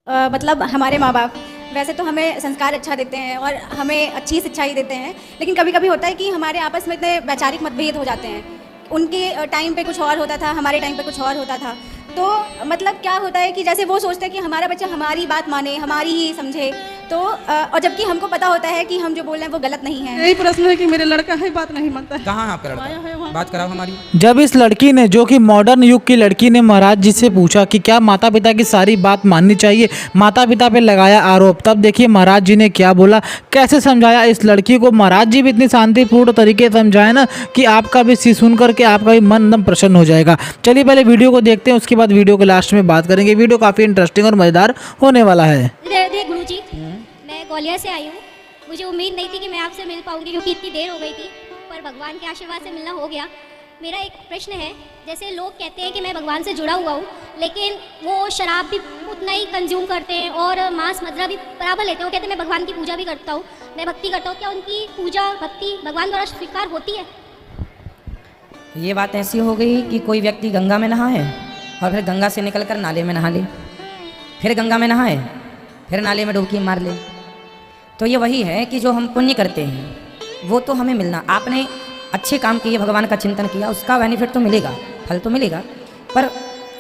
मतलब हमारे माँ बाप वैसे तो हमें संस्कार अच्छा देते हैं और हमें अच्छी शिक्षा ही देते हैं, लेकिन कभी कभी होता है कि हमारे आपस में इतने वैचारिक मतभेद हो जाते हैं। उनके टाइम पे कुछ और होता था, हमारे टाइम पे कुछ और होता था। तो मतलब क्या होता है कि जैसे वो सोचते हैं कि हमारा बच्चा हमारी बात माने, हमारी ही समझे, तो और जबकि हमको पता होता है कि हम जो बोल रहे हैं वो गलत नहीं है। यही प्रश्न है कि मेरे लड़का है बात नहीं मानता है। कहाँ है आपका आया है लड़का? वहाँ। बात कराओ हमारी। जब इस लड़की ने, जो कि मॉडर्न युग की लड़की ने, महाराज जी से पूछा कि क्या माता पिता की सारी बात माननी चाहिए, माता पिता पे लगाया आरोप, तब देखिए महाराज जी ने क्या बोला, कैसे समझाया इस लड़की को। महाराज जी भी इतनी शांतिपूर्ण तरीके से समझाए ना कि आपका भी सुन करके आपका भी मन एकदम प्रसन्न हो जाएगा। चलिए पहले वीडियो को देखते हैं, उसके बाद वीडियो के लास्ट में बात करेंगे। वीडियो काफ़ी इंटरेस्टिंग और मज़ेदार होने वाला है। गुरुजी, मैं ग्वालियर से आई हूँ। मुझे उम्मीद नहीं थी कि मैं आपसे मिल पाऊंगी क्योंकि इतनी देर हो गई थी, पर भगवान के आशीर्वाद से मिलना हो गया। मेरा एक प्रश्न है, जैसे लोग कहते हैं कि मैं भगवान से जुड़ा हुआ हूँ, लेकिन वो शराब भी उतना ही कंज्यूम करते हैं और मांस मदिरा भी बराबर लेते हैं। वो कहते हैं मैं भगवान की पूजा भी करता हूँ, मैं भक्ति करता हूँ। क्या उनकी पूजा भक्ति भगवान द्वारा स्वीकार होती है? ये बात ऐसी हो गई कि कोई व्यक्ति गंगा में नहाए और फिर गंगा से निकलकर नाले में नहा ले, फिर गंगा में नहाए, फिर नाले में डुबकी मार ले। तो ये वही है कि जो हम पुण्य करते हैं वो तो हमें मिलना। आपने अच्छे काम किए, भगवान का चिंतन किया, उसका बेनिफिट तो मिलेगा, फल तो मिलेगा, पर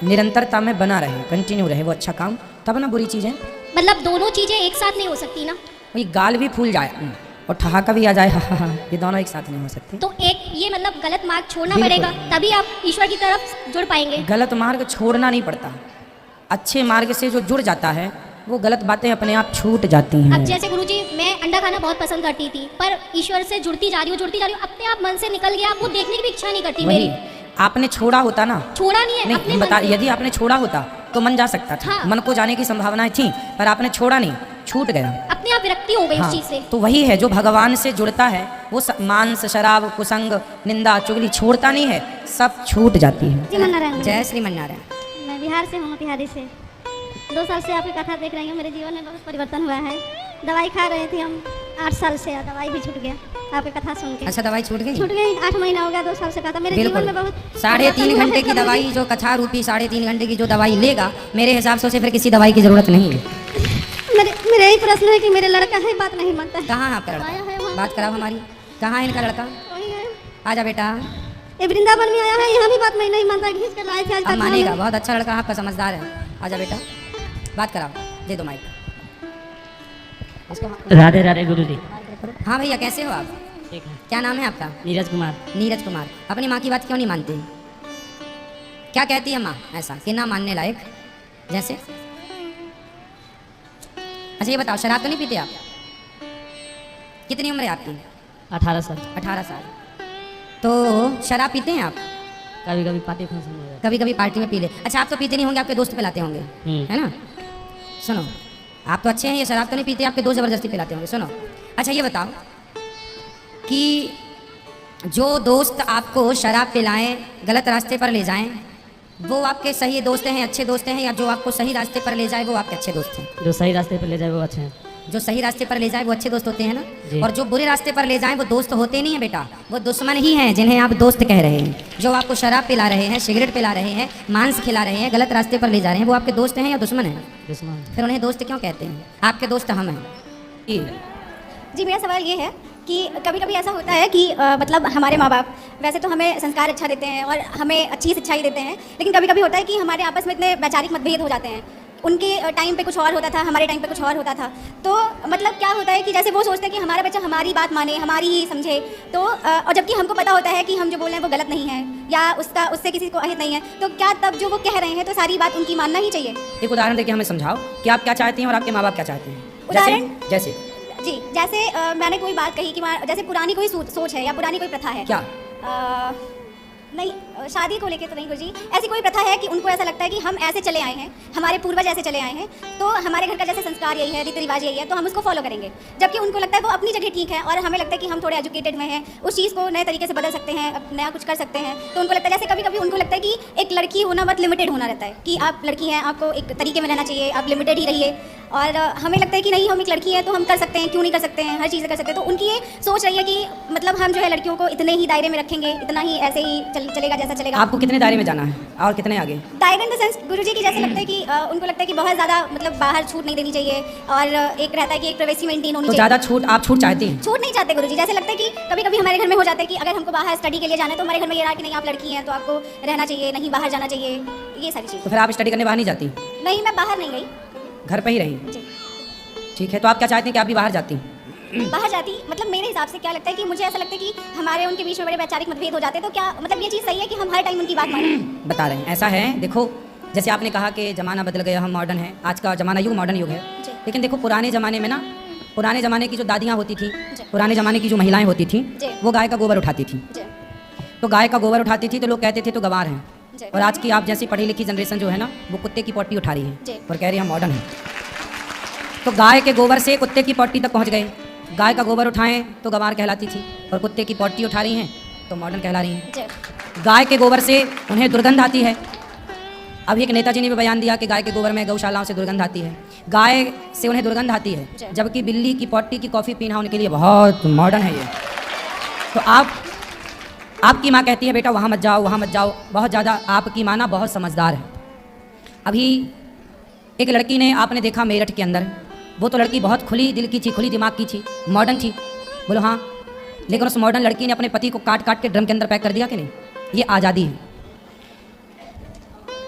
निरंतरता में बना रहे, कंटिन्यू रहे वो अच्छा काम, तब ना बुरी चीज़ें। मतलब दोनों चीज़ें एक साथ नहीं हो सकती ना? वही गाल भी फूल जाए और ठहाका भी आ जाए, हा, ये दोनों एक साथ नहीं हो सकते। तो एक ये मतलब गलत मार्ग छोड़ना बिल्कुल। पड़ेगा, तभी आप ईश्वर की तरफ जुड़ पाएंगे। गलत मार्ग छोड़ना नहीं पड़ता, अच्छे मार्ग से जो जुड़ जाता है वो गलत बातें अपने आप छूट जाती अब हैं। जैसे गुरुजी, मैं अंडा खाना बहुत पसंद करती थी, पर ईश्वर से जुड़ती जा रही हूँ, अपने आप मन से निकल गया। आप वो देखने की भी इच्छा नहीं करती मेरी। आपने छोड़ा होता ना, छोड़ा नहीं है नहीं अपने हम मन बता, से। यदि आपने छोड़ा होता तो मन जा सकता था, हाँ। मन को जाने की संभावनाएं थी, पर आपने छोड़ा नहीं, छूट गया। अपने आप विरक्ति हो गई हाँ, उस चीज से। तो वही है जो भगवान से जुड़ता है वो मांस शराब कुसंग निंदा चुगली छोड़ता नहीं है, सब छूट जाती है। श्रीमन्नारायण। जय श्रीमन्नारायण। मैं बिहार से हूँ, मोतिहारी से। 2 साल से आपकी कथा देख रही हूँ, मेरे जीवन में बहुत परिवर्तन हुआ है। दवाई खा रहे थे हम 8 साल से, दवाई भी छूट गया आपकी कथा सुन के। अच्छा, दवाई छूट गई? छूट गई, 8 महीना हो गया, 2 साल से कथा मेरे जीवन में बहुत 3.5 घंटे की दवाई, जो कथा रूपी 3.5 घंटे की जो दवाई लेगा, मेरे हिसाब से उसे फिर किसी दवाई की जरूरत नहीं है। मेरा यही प्रश्न है कि मेरे लड़का है बात नहीं मानता है। कहाँ है आपका आया है लड़का? वहाँ। बात कराओ हमारी। कहाँ है इनका लड़का? वही है, आजा बेटा। ये वृंदावन में आया है, यहाँ भी बात मैं नहीं मानता, खींच कर लाए थे आज अब कथा मानेगा, में। बहुत अच्छा लड़का आपका, समझदार है। आजा बेटा, बात कराओ, दे दो माइक इसको। राधे राधे गुरुजी। हाँ भैया, कैसे हो आप? ठीक है। क्या नाम है आपका? नीरज कुमार। नीरज कुमार। अपनी माँ की बात क्यों नहीं मानते? क्या कहती है माँ ऐसा कि ना मानने लायक? जैसे अच्छा ये बताओ, शराब तो नहीं पीते आप? कितनी उम्र है आपकी? 18 साल। 18 साल। तो शराब पीते हैं आप? कभी कभी पार्टी फंक्शन में जाते। कभी कभी पार्टी में पी ले। अच्छा, आप तो पीते नहीं होंगे, आपके दोस्त पिलाते होंगे, है ना? सुनो, आप तो अच्छे हैं, ये शराब तो नहीं पीते, आपके दोस्त ज़बरदस्ती पिलाते होंगे। सुनो, अच्छा ये बताओ कि जो दोस्त आपको शराब पिलाएं, गलत रास्ते पर ले जाएं, वो आपके सही दोस्त हैं, अच्छे दोस्त हैं, या जो आपको सही रास्ते पर ले जाए वो आपके अच्छे दोस्त हैं? जो सही रास्ते पे ले जाए वो अच्छे हैं। जो सही रास्ते पर ले जाए वो अच्छे दोस्त होते हैं जी। ना? और जो बुरे रास्ते पर ले जाएं वो दोस्त होते नहीं हैं बेटा, वो दुश्मन ही हैं जिन्हें आप दोस्त कह रहे हैं। जो आपको शराब पिला रहे हैं, सिगरेट पिला रहे हैं, मांस खिला रहे हैं, गलत रास्ते पर ले जा रहे हैं, वो आपके दोस्त हैं या दुश्मन हैं? दुश्मन। फिर उन्हें दोस्त क्यों कहते हैं? आपके दोस्त हम हैं। जी, मेरा सवाल ये है कि कभी कभी ऐसा होता है कि मतलब हमारे माँ बाप वैसे तो हमें संस्कार अच्छा देते हैं और हमें अच्छी शिक्षा ही देते हैं, लेकिन कभी कभी होता है कि हमारे आपस में इतने वैचारिक मतभेद हो जाते हैं। उनके टाइम पे कुछ और होता था, हमारे टाइम पे कुछ और होता था। तो मतलब क्या होता है कि जैसे वो सोचते हैं कि हमारा बच्चा हमारी बात माने, हमारी ही समझे, तो और जबकि हमको पता होता है कि हम जो बोल रहे हैं वो गलत नहीं है या उससे किसी को अहित नहीं है, तो क्या तब जो वो कह रहे हैं तो सारी बात उनकी मानना ही चाहिए? एक उदाहरण देके हमें समझाओ कि आप क्या चाहती हैं और आपके माँ बाप क्या चाहते हैं। उदाहरण? जैसे जी, जैसे मैंने कोई बात कही कि जैसे पुरानी कोई सोच है या पुरानी कोई प्रथा है। क्या? नहीं, शादी को लेके तो नहीं गुरुजी, ऐसी कोई प्रथा है कि उनको ऐसा लगता है कि हम ऐसे चले आए हैं, हमारे पूर्वज ऐसे चले आए हैं, तो हमारे घर का जैसे संस्कार यही है, रीति रिवाज यही है, तो हम उसको फॉलो करेंगे। जबकि उनको लगता है वो अपनी जगह ठीक है और हमें लगता है कि हम थोड़े एजुकेटेड में हैं, उस चीज़ को नए तरीके से बदल सकते हैं, नया कुछ कर सकते हैं। तो उनको लगता है, जैसे कभी कभी उनको लगता है कि एक लड़की होना बहुत लिमिटेड होना रहता है, कि आप लड़की हैं, आपको एक तरीके में रहना चाहिए, आप लिमिटेड ही रहिए। और हमें लगता है कि नहीं, हम एक लड़की है तो हम कर सकते हैं, क्यों नहीं कर सकते हैं, हर चीज़ें कर सकते हैं। तो उनकी ये सोच रही है कि मतलब हम जो है लड़कियों को इतने ही दायरे में रखेंगे, इतना ही ऐसे ही चलेगा जैसा चलेगा। आपको कितने दायरे में जाना है और कितने आगे? दायरे इन द सेंस गुरुजी की जैसे लगता है कि उनको लगता है कि बहुत ज़्यादा मतलब बाहर छूट नहीं देनी चाहिए, और एक रहता है कि एक प्राइवेसी मेंटेन होनी तो चाहिए। ज़्यादा छूट, आप छूट चाहती हैं? छूट नहीं चाहते गुरुजी, जैसे लगता है कि कभी कभी हमारे घर में हो जाता है कि अगर हमको बाहर स्टडी के लिए जाना है तो हमारे घर में ये रहा कि नहीं, आप लड़की हैं तो आपको रहना चाहिए, नहीं बाहर जाना चाहिए, ये सारी चीज़। तो फिर आप स्टडी करने बाहर नहीं जाती? नहीं, मैं बाहर नहीं गई घर पे ही रही? जी। ठीक है, तो आप क्या चाहती हैं कि आप भी बाहर जाती? बाहर जाती, मतलब मेरे हिसाब से क्या लगता है कि मुझे ऐसा लगता है कि हमारे उनके बीच में बड़े वैचारिक मतभेद हो जाते हैं, तो क्या मतलब ये चीज़ सही है कि हम हर टाइम उनकी बात मानें? बता रहे हैं, ऐसा है, देखो जैसे आपने कहा कि ज़माना बदल गया, हम मॉडर्न हैं, आज का ज़माना युग मॉडर्न युग है। जी। लेकिन देखो पुराने ज़माने में ना, पुराने ज़माने की जो दादियाँ होती थी, जी। पुराने ज़माने की जो महिलाएं होती थी, जी। वो गाय का गोबर उठाती थी। जी। तो गाय का गोबर उठाती थी तो लोग कहते थे तो गंवार हैं। जी। और आज की आप जैसी पढ़ी लिखी जनरेशन जो है ना, वो कुत्ते की पॉटी उठा रही है जी। और कह रही है हम मॉडर्न हैं। तो गाय के गोबर से कुत्ते की पॉटी तक पहुंच गए। गाय का गोबर उठाएं तो गंवार कहलाती थी, और कुत्ते की पॉटी उठा रही हैं तो मॉडर्न कहला रही हैं। जी। गाय के गोबर से उन्हें दुर्गंध आती है। अभी एक नेताजी ने भी बयान दिया कि गाय के गोबर में गौशालाओं से दुर्गंध आती है, गाय से उन्हें दुर्गंध आती है, जबकि बिल्ली की पॉटी की कॉफ़ी पीना उनके लिए बहुत मॉडर्न है ये। तो आपकी माँ कहती है बेटा वहाँ मत जाओ, वहाँ मत जाओ। बहुत ज़्यादा आपकी माँ ना बहुत समझदार है। अभी एक लड़की ने, आपने देखा मेरठ के अंदर, वो तो लड़की बहुत खुली दिल की थी, खुली दिमाग की थी, मॉडर्न थी, बोलो हाँ। लेकिन उस मॉडर्न लड़की ने अपने पति को काट काट के ड्रम के अंदर पैक कर दिया कि नहीं? ये आज़ादी है।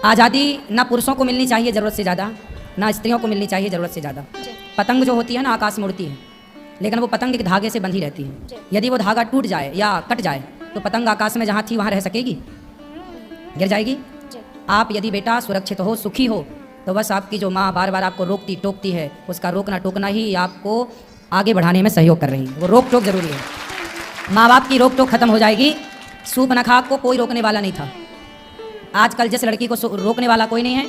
आज़ादी ना पुरुषों को मिलनी चाहिए ज़रूरत से ज़्यादा, ना स्त्रियों को मिलनी चाहिए ज़रूरत से ज़्यादा। पतंग जो होती है ना, आकाश में उड़ती है, लेकिन वो पतंग एक धागे से बंधी रहती है। यदि वो धागा टूट जाए या कट जाए तो पतंग आकाश में जहाँ थी वहाँ रह सकेगी? गिर जाएगी। आप यदि बेटा सुरक्षित हो, सुखी हो, तो बस आपकी जो माँ बार बार आपको रोकती टोकती है, उसका रोकना टोकना ही आपको आगे बढ़ाने में सहयोग कर रही है। वो रोक टोक जरूरी है। माँ बाप की रोक टोक खत्म हो जाएगी। सूप न खा को कोई रोकने वाला नहीं था। आजकल जिस लड़की को रोकने वाला कोई नहीं है,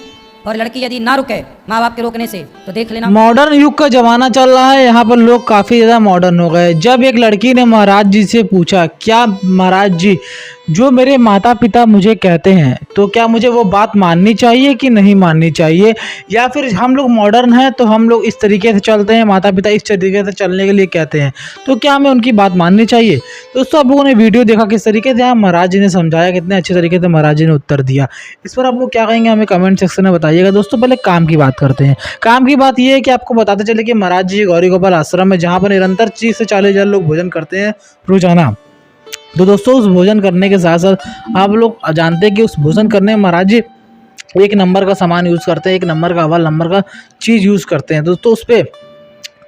और लड़की यदि ना रुके माँ बाप के रोकने से तो देख लेना। मॉडर्न युग का जमाना चल रहा है, यहाँ पर लोग काफ़ी ज़्यादा मॉडर्न हो गए। जब एक लड़की ने महाराज जी से पूछा, क्या महाराज जी जो मेरे माता पिता मुझे कहते हैं तो क्या मुझे वो बात माननी चाहिए कि नहीं माननी चाहिए, या फिर हम लोग मॉडर्न हैं तो हम लोग इस तरीके से चलते हैं, माता पिता इस तरीके से चलने के लिए कहते हैं, तो क्या हमें उनकी बात माननी चाहिए? दोस्तों आप लोगों ने वीडियो देखा किस तरीके से महाराज जी ने समझाया, कितने अच्छे तरीके से महाराज जी ने उत्तर दिया। इस पर आप लोग क्या कहेंगे हमें कमेंट सेक्शन में बताइएगा। दोस्तों पहले काम की बात करते हैं। काम की बात ये है कि आपको बताते चले कि महाराज जी गौरी गोपाल आश्रम है, जहाँ पर निरंतर 30 से 40,000 लोग भोजन करते हैं रोजाना। तो दोस्तों उस भोजन करने के साथ साथ आप लोग जानते हैं कि उस भोजन करने में महाराज जी एक नंबर का सामान यूज़ करते हैं, एक नंबर का अव्वल नंबर का चीज़ यूज़ करते हैं। दोस्तों उस पर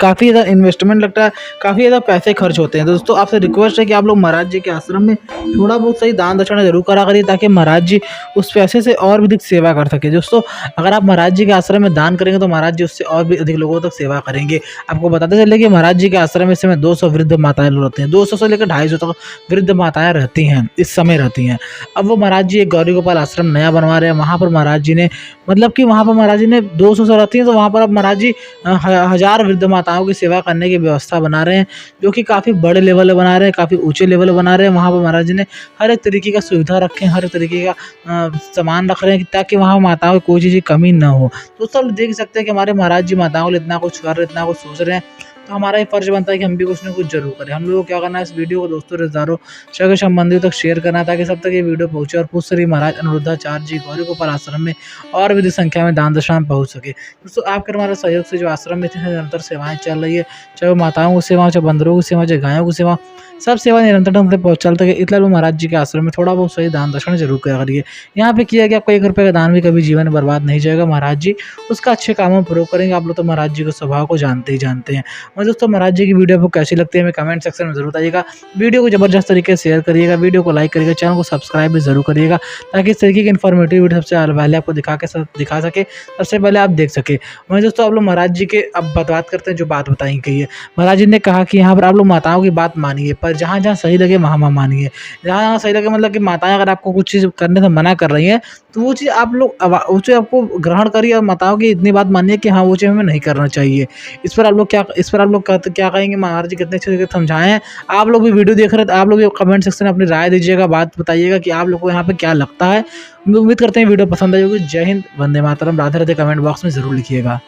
काफ़ी ज़्यादा इन्वेस्टमेंट लगता है, काफ़ी ज़्यादा पैसे खर्च होते हैं। दोस्तों आपसे रिक्वेस्ट है कि आप लोग महाराज जी के आश्रम में थोड़ा बहुत सही दान दक्षिणा जरूर करा करिए, ताकि महाराज जी उस पैसे से और भी अधिक सेवा कर सके। दोस्तों अगर आप महाराज जी के आश्रम में दान करेंगे तो महाराज जी उससे और भी अधिक लोगों तक सेवा करेंगे। आपको बताते चले कि महाराज जी के आश्रम में इस समय 200 वृद्ध माताएं रहती हैं, 200 से लेकर 250 तक वृद्ध माताएं रहती हैं, इस समय रहती हैं। अब वो महाराज जी एक गौरी गोपाल आश्रम नया बनवा रहे हैं, वहाँ पर महाराज जी ने मतलब कि वहाँ पर महाराज जी ने 200 से रहती हैं, तो वहाँ पर अब महाराज जी 1000 वृद्ध माताओं की सेवा करने की व्यवस्था बना रहे हैं, जो कि काफ़ी बड़े लेवल पर बना रहे हैं, काफ़ी ऊंचे लेवल पर बना रहे हैं। वहाँ पर महाराज जी ने हर एक तरीके का सुविधा रखे हैं, हर एक तरीके का सामान रख रहे हैं, ताकि वहाँ माताओं की कोई चीज़ की कमी ना हो। तो सब देख सकते हैं कि हमारे महाराज जी माताओं के लिए इतना कुछ कर रहे हैं, इतना कुछ सोच रहे हैं, तो हमारा ये फर्ज बनता है कि हम भी कुछ ना कुछ जरूर करें। हम लोगों को क्या करना है, इस वीडियो को दोस्तों रिश्तेदारों सगे संबंधियों तक शेयर करना है, ताकि सब तक ये वीडियो पहुंचे और पूछ श्री महाराज अनिरुद्धाचार्य जी गौरी गोपाल आश्रम में और भी अधिक संख्या में दान दक्षिणा पहुंच सके। दोस्तों आपके हमारे सहयोग से जो आश्रम में निरंतर सेवाएं चल रही है, चाहे वो माताओं की सेवा, चाहे बंदरों की सेवा, चाहे गायों की सेवा, सब सेवा निरंतर ढंग से पहुँच चलते हैं। इसलिए महाराज जी के आश्रम में थोड़ा बहुत सही दान दक्षिणा जरूर किया करिए। यहाँ पे किया गया आपका 1 रुपये का दान भी कभी जीवन में बर्बाद नहीं जाएगा। महाराज जी उसका अच्छे कामों में प्रयोग करेंगे। आप लोग तो महाराज जी के स्वभाव को जानते ही जानते हैं। और दोस्तों महाराज जी की वीडियो आपको कैसी लगती है हमें कमेंट सेक्शन में जरूर बताइएगा। वीडियो को जबरदस्त तरीके से शेयर करिएगा, वीडियो को लाइक करिएगा, चैनल को सब्सक्राइब भी जरूर करिएगा, ताकि इस तरीके की इन्फॉर्मेटिव वीडियो सबसे पहले आपको दिखा सके, सबसे पहले आप देख सके। वहीं दोस्तों आप लोग महाराज जी के अब बात करते हैं जो बात बताई गई है। महाराज जी ने कहा कि यहाँ पर आप लोग माताओं की बात मानिए, पर जहाँ जहाँ सही लगे वहाँ मानिए। जहाँ जहाँ सही लगे मतलब कि माताएं अगर आपको कुछ चीज़ करने से मना कर रही हैं तो वो चीज़ आप लोग वो चीज़ आपको ग्रहण करिए और माताओं की इतनी बात मानिए कि हाँ वो चीज़ हमें नहीं करना चाहिए। इस पर आप लोग क्या कहेंगे, महाराज जी कितने अच्छे से समझाए हैं। आप लोग भी वीडियो देख रहे हैं तो आप लोग भी कमेंट सेक्शन में अपनी राय दीजिएगा, बात बताइएगा कि आप लोग को यहाँ पे क्या लगता है। उम्मीद करते हैं वीडियो पसंद आई होगी। जय हिंद, वंदे मातरम, राधे राधे कमेंट बॉक्स में ज़रूर लिखिएगा।